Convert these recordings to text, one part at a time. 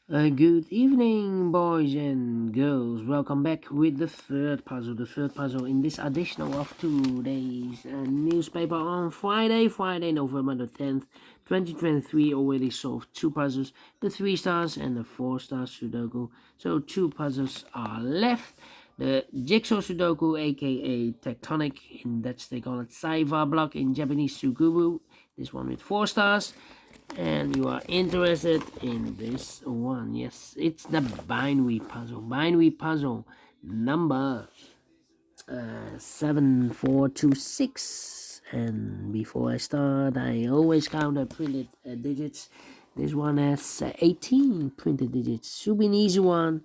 Good evening, boys and girls. Welcome back with the third puzzle. The third puzzle in this edition of today's newspaper on Friday, November the 10th, 2023. Already solved two puzzles, the 3 stars and the 4 star Sudoku. So, two puzzles are left. The Jigsaw Sudoku, aka Tectonic, in Dutch they call it Saiva block, in Japanese Sugubu. This one with 4 stars. And you are interested in this one. Yes, it's the binary puzzle number 7426. And before I start, I always count the printed digits. This one has 18 printed digits. Should be an easy one.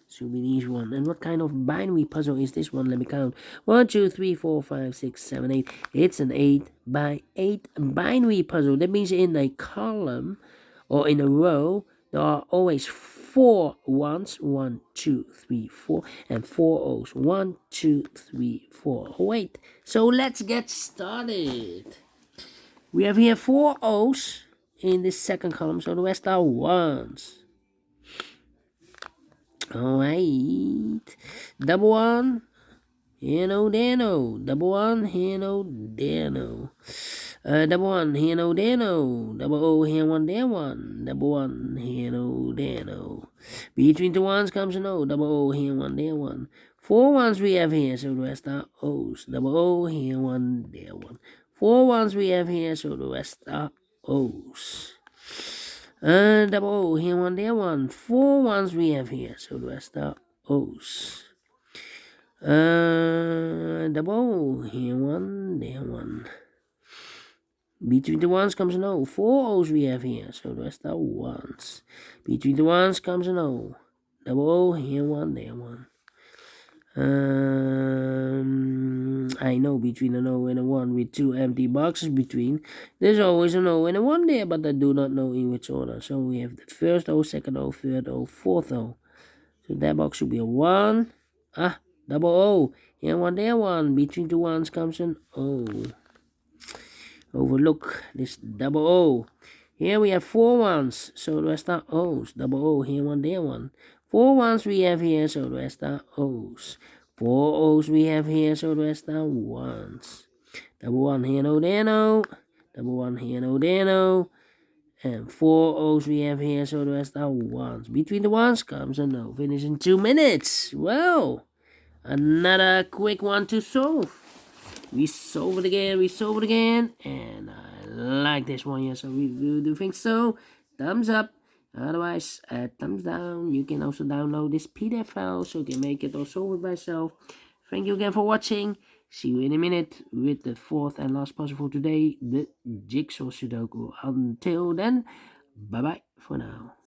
Should be an easy one. And what kind of binary puzzle is this one? Let me count. 1, 2, 3, 4, 5, 6, 7, 8. It's an 8 by 8 binary puzzle. That means in a column or in a row, there are always 4 ones. 1, 2, 3, 4. And 4 O's. 1, 2, 3, 4. Wait. So let's get started. We have here 4 O's in this second column. So the rest are ones. Alright. Double one. Here no there no. Double one. Here no there no. Double one. Here no there no. Double O. Here one there one. Double one. Here no there no. Between the ones comes an O. Double O. Here one there one. 4 ones we have here, so the rest are O's. Double O. Here one there one. 4 ones we have here, so the rest are O's. Double O, here one, there one. 4 ones we have here, so the rest are O's. Double O, here one, there one. Between the ones comes an O. 4 O's we have here, so the rest are ones. Between the ones comes an O. Double O, here one, there one. I know between an O and a 1 with 2 empty boxes between, there's always an O and a 1 there, but I do not know in which order. So we have the first O, second O, third O, fourth O. So that box should be a 1. Double O. Here one, there one. Between two ones comes an O. Overlook this double O. Here we have 4 ones, so the rest are O's. Double O, here one, there one. 4 ones we have here, so the rest are O's. 4 O's we have here, so the rest are ones. Double one here, no, there, no. Double one here, no, there, no. And 4 O's we have here, so the rest are ones. Between the ones comes a no. Finish in 2 minutes. Well, another quick one to solve. We solve it again, and I like this one, yeah, so we do think so. Thumbs up, otherwise, thumbs down. You can also download this PDF file, so you can make it or solve it by yourself. Thank you again for watching. See you in a minute with the fourth and last puzzle for today, the Jigsaw Sudoku. Until then, bye-bye for now.